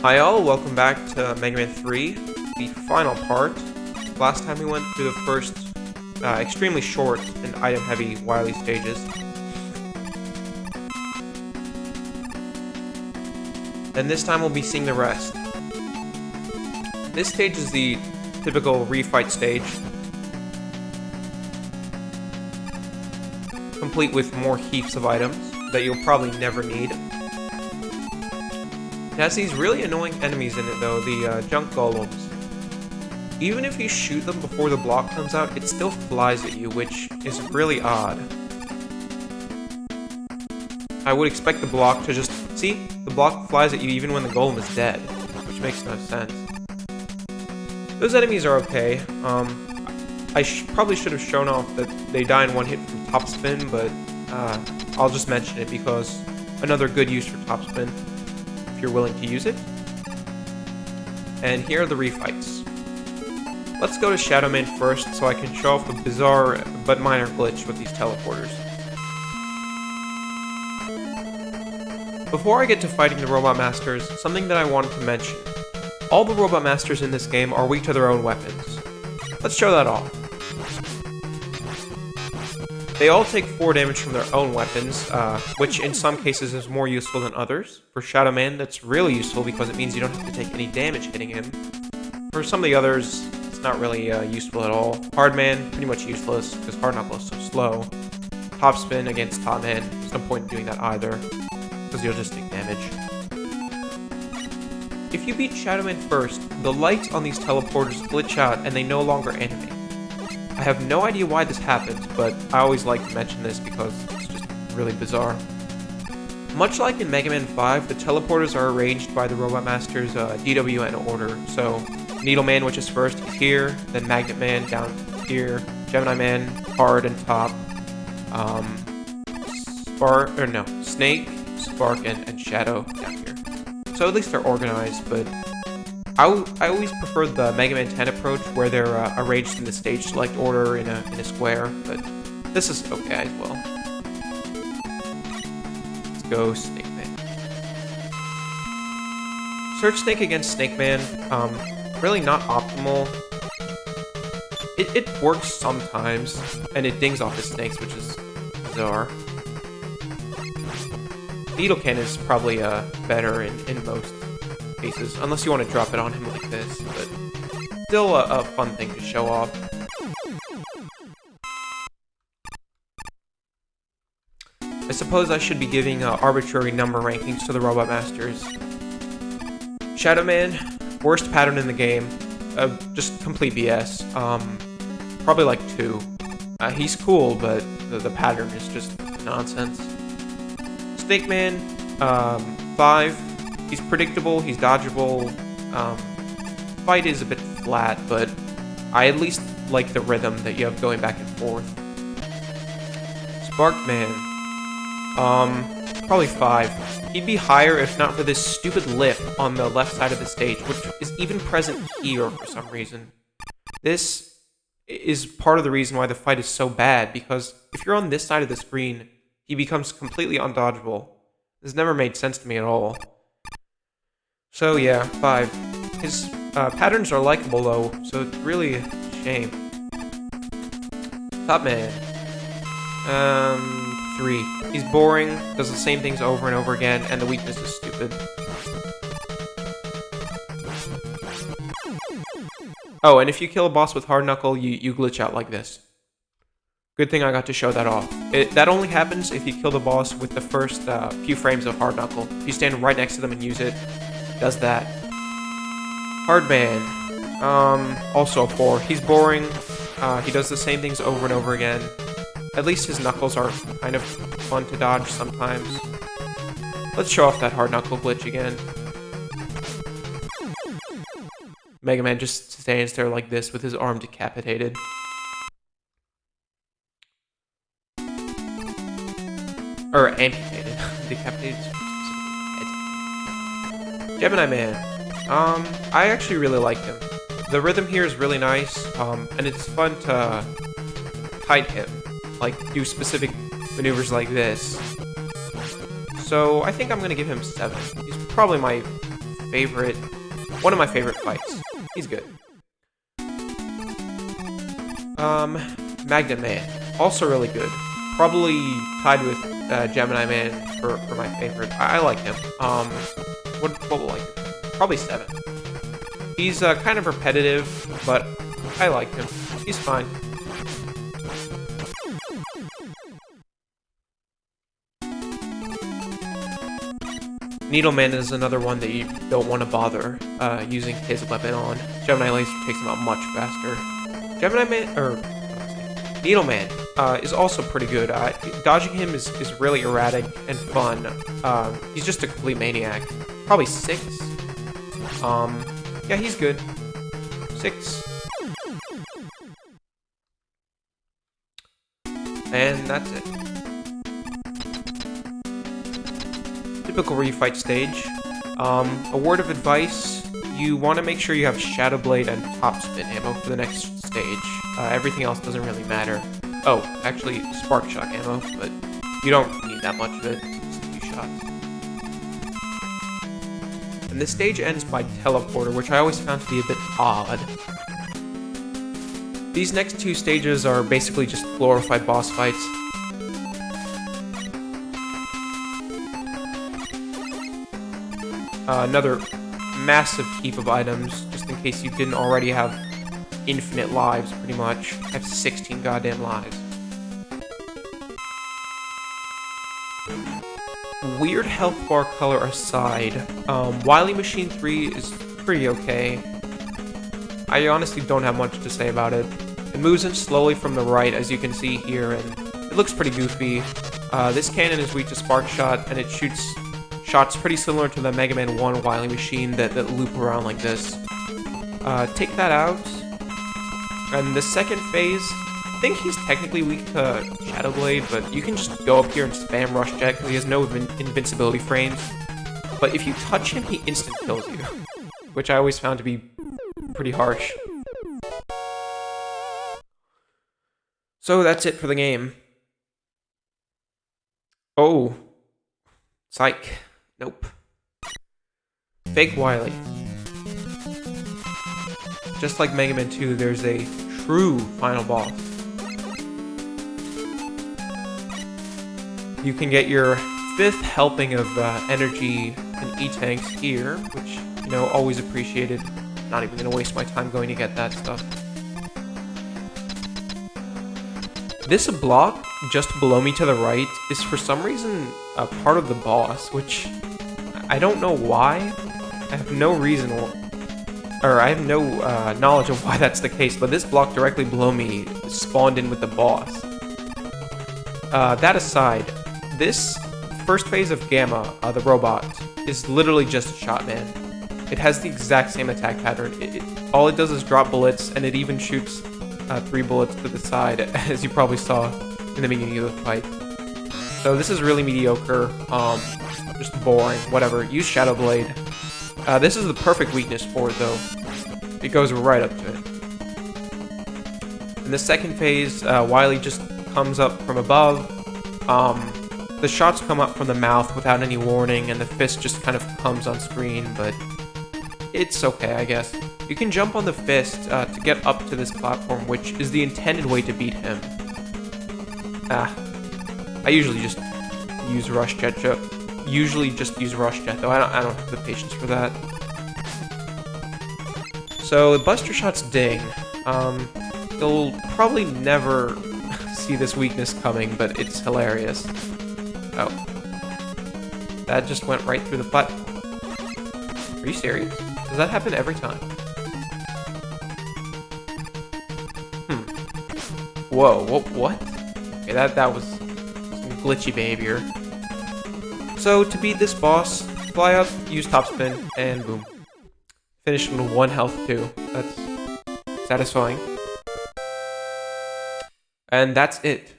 Hi all, welcome back to Mega Man 3, the final part. Last time we went through the first extremely short and item-heavy Wily stages. And this time we'll be seeing the rest. This stage is the typical refight stage, complete with more heaps of items that you'll probably never need. It has these really annoying enemies in it though, the junk golems. Even if you shoot them before the block comes out, it still flies at you, which is really odd. I would expect the block to just... See? The block flies at you even when the golem is dead, which makes no sense. Those enemies are okay. I probably should have shown off that they die in one hit from top spin, but I'll just mention it because another good use for top spin, if you're willing to use it. And here are the refights. Let's go to Shadow Man first so I can show off a bizarre but minor glitch with these teleporters. Before I get to fighting the Robot Masters, something that I wanted to mention. All the Robot Masters in this game are weak to their own weapons. Let's show that off. They all take 4 damage from their own weapons, which in some cases is more useful than others. For Shadow Man, that's really useful because it means you don't have to take any damage hitting him. For some of the others, it's not really useful at all. Hard Man, pretty much useless, because Hard Knuckle is so slow. Top Spin against Top Man, there's no point in doing that either, because you'll just take damage. If you beat Shadow Man first, the lights on these teleporters glitch out and they no longer animate. I have no idea why this happens, but I always like to mention this because it's just really bizarre. Much like in Mega Man 5, the teleporters are arranged by the Robot Master's DWN order. So, Needle Man, which is first, he's here, then Magnet Man down here, Gemini Man, hard and top, Snake, Spark, and Shadow down here. So at least they're organized, but I always prefer the Mega Man 10 approach where they're arranged in the stage select order in a square, but this is okay as well. Let's go Snake Man. Surge Snake against Snake Man, really not optimal. It works sometimes, and it dings off his snakes, which is bizarre. Needle Cannon is probably better in most cases, unless you want to drop it on him like this, but still a fun thing to show off. I suppose I should be giving arbitrary number rankings to the Robot Masters. Shadow Man, worst pattern in the game, just complete BS. Probably like 2. He's cool, but the pattern is just nonsense. Snake Man, 5. He's predictable, he's dodgeable. Fight is a bit flat, but I at least like the rhythm that you have going back and forth. Spark Man, probably 5. He'd be higher if not for this stupid lip on the left side of the stage, which is even present here for some reason. This is part of the reason why the fight is so bad, because if you're on this side of the screen, he becomes completely undodgeable. This never made sense to me at all. So yeah, 5. His patterns are likable though, so it's really a shame. Top Man. 3. He's boring, does the same things over and over again, and the weakness is stupid. Oh, and if you kill a boss with Hard Knuckle, you glitch out like this. Good thing I got to show that off. That only happens if you kill the boss with the first few frames of Hard Knuckle. If you stand right next to them and use it, does that. Hard Man. Also a 4. He's boring. He does the same things over and over again. At least his knuckles are kind of fun to dodge sometimes. Let's show off that Hard Knuckle glitch again. Mega Man just stands there like this with his arm decapitated. Or amputated. Decapitated. Gemini Man. I actually really like him. The rhythm here is really nice, and it's fun to kite him. Like, do specific maneuvers like this. So, I think I'm gonna give him 7. He's probably my one of my favorite fights. He's good. Magnet Man, also really good. Probably tied with Gemini Man for my favorite. I like him. What will I give him? Probably 7. He's kind of repetitive, but I like him. He's fine. Needleman is another one that you don't want to bother using his weapon on. Gemini Laser takes him out much faster. Needleman is also pretty good. Dodging him is really erratic and fun. He's just a complete maniac. Probably 6. Yeah, he's good. 6. And that's it. Typical refight stage. A word of advice, you want to make sure you have Shadow Blade and Top Spin ammo for the next stage. Everything else doesn't really matter. Oh, actually, Spark Shock ammo, but you don't need that much of it. Just a few shots. And this stage ends by teleporter, which I always found to be a bit odd. These next 2 stages are basically just glorified boss fights. Another massive heap of items, just in case you didn't already have infinite lives, pretty much. I have 16 goddamn lives. Weird health bar color aside, Wily Machine 3 is pretty okay. I honestly don't have much to say about it. It moves in slowly from the right, as you can see here, and it looks pretty goofy. This cannon is weak to Spark Shot, and it shoots shots pretty similar to the Mega Man 1 Wily Machine that loop around like this. Take that out. And the second phase, I think he's technically weak to Shadow Blade, but you can just go up here and spam Rush Jet because he has no invincibility frames. But if you touch him, he instant kills you, which I always found to be pretty harsh. So that's it for the game. Oh. Psych. Nope. Fake Wily. Just like Mega Man 2, there's a true final boss. You can get your 5th helping of energy and E-Tanks here, which, you know, always appreciated. Not even gonna waste my time going to get that stuff. This block just below me to the right is for some reason a part of the boss, which I don't know why. I have no reason, or I have no knowledge of why that's the case, but this block directly below me spawned in with the boss. That aside, this first phase of Gamma, the robot, is literally just a shot man. It has the exact same attack pattern. All it does is drop bullets, and it even shoots 3 bullets to the side, as you probably saw in the beginning of the fight. So this is really mediocre, just boring, whatever. Use Shadow Blade. This is the perfect weakness for it, though. It goes right up to it. In the second phase, Wily just comes up from above. The shots come up from the mouth without any warning, and the fist just kind of comes on screen, but it's okay, I guess. You can jump on the fist to get up to this platform, which is the intended way to beat him. I usually just use Rush Jet, though. I don't have the patience for that. So Buster Shot's ding. You'll probably never see this weakness coming, but it's hilarious. Oh, that just went right through the platform. Are you serious? Does that happen every time? Whoa, what? Okay, that was some glitchy behavior. So, to beat this boss, fly up, use top spin, and boom. Finish with 1 health too. That's satisfying. And that's it.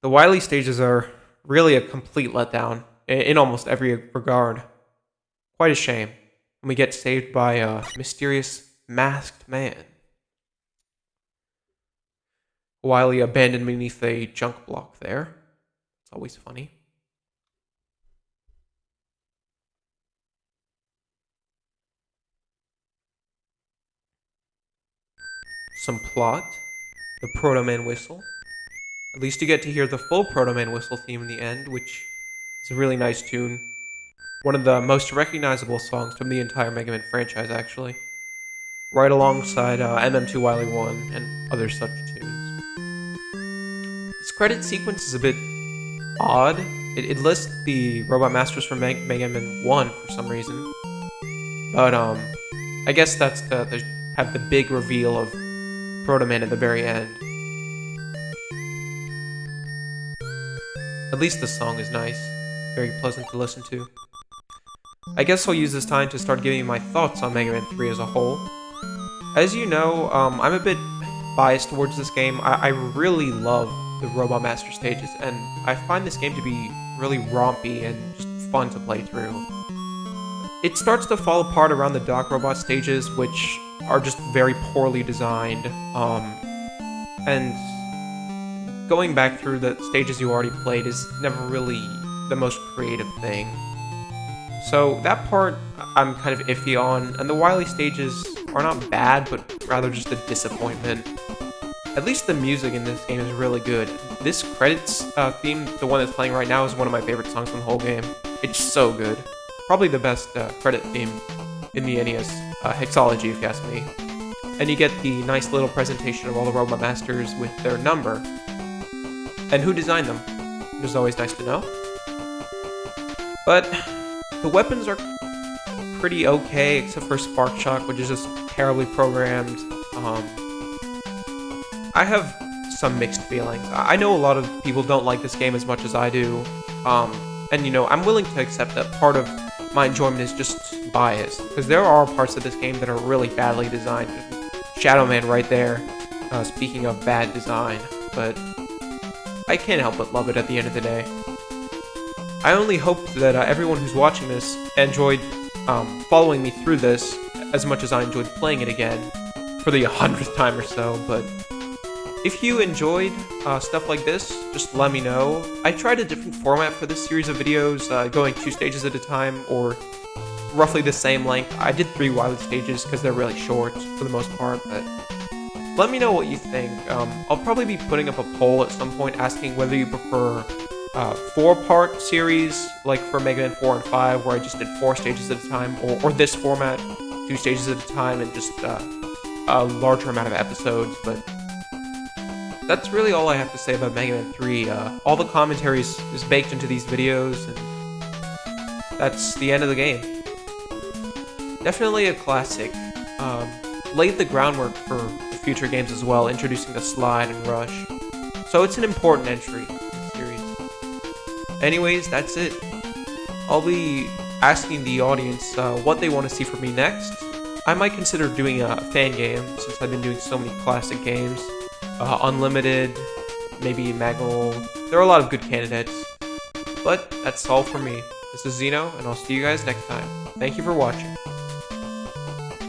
The Wily stages are really a complete letdown in almost every regard. Quite a shame when we get saved by a mysterious masked man. Wily abandoned beneath a junk block there. It's always funny. some plot, the Proto Man whistle. At least you get to hear the full Proto Man whistle theme in the end, which is a really nice tune. One of the most recognizable songs from the entire Mega Man franchise, actually. Right alongside MM2 Wily 1 and other such tunes. This credit sequence is a bit odd. It lists the Robot Masters from Mega Man 1 for some reason. But, I guess that's to have the big reveal of Proto Man at the very end. At least the song is nice. Very pleasant to listen to. I guess I'll use this time to start giving you my thoughts on Mega Man 3 as a whole. As you know, I'm a bit biased towards this game. I really love the Robot Master stages, and I find this game to be really rompy and just fun to play through. It starts to fall apart around the Doc Robot stages, which are just very poorly designed, and going back through the stages you already played is never really the most creative thing. So that part I'm kind of iffy on, and the Wily stages are not bad, but rather just a disappointment. At least the music in this game is really good. This credits theme, the one that's playing right now, is one of my favorite songs in the whole game. It's so good. Probably the best credit theme in the NES Hexology, if you ask me. And you get the nice little presentation of all the Robot Masters with their number. And who designed them, which is always nice to know. But the weapons are pretty okay, except for Spark Shock, which is just terribly programmed. I have some mixed feelings. I know a lot of people don't like this game as much as I do, and you know, I'm willing to accept that part of my enjoyment is just bias, because there are parts of this game that are really badly designed. Shadow Man right there, speaking of bad design, but I can't help but love it at the end of the day. I only hope that everyone who's watching this enjoyed following me through this as much as I enjoyed playing it again for the 100th time or so, but if you enjoyed stuff like this, just let me know. I tried a different format for this series of videos, going 2 stages at a time, or roughly the same length. I did 3 Wily stages because they're really short for the most part, but let me know what you think. I'll probably be putting up a poll at some point asking whether you prefer 4-part series, like for Mega Man 4 and 5, where I just did 4 stages at a time, or this format, 2 stages at a time, and just a larger amount of episodes, but that's really all I have to say about Mega Man 3. All the commentaries is baked into these videos, and that's the end of the game. Definitely a classic. Laid the groundwork for the future games as well, introducing the slide and rush. So it's an important entry in the series. Anyways, that's it. I'll be asking the audience what they want to see from me next. I might consider doing a fan game, since I've been doing so many classic games. Unlimited, maybe Maggle. There are a lot of good candidates. But that's all for me. This is Xeno, and I'll see you guys next time. Thank you for watching.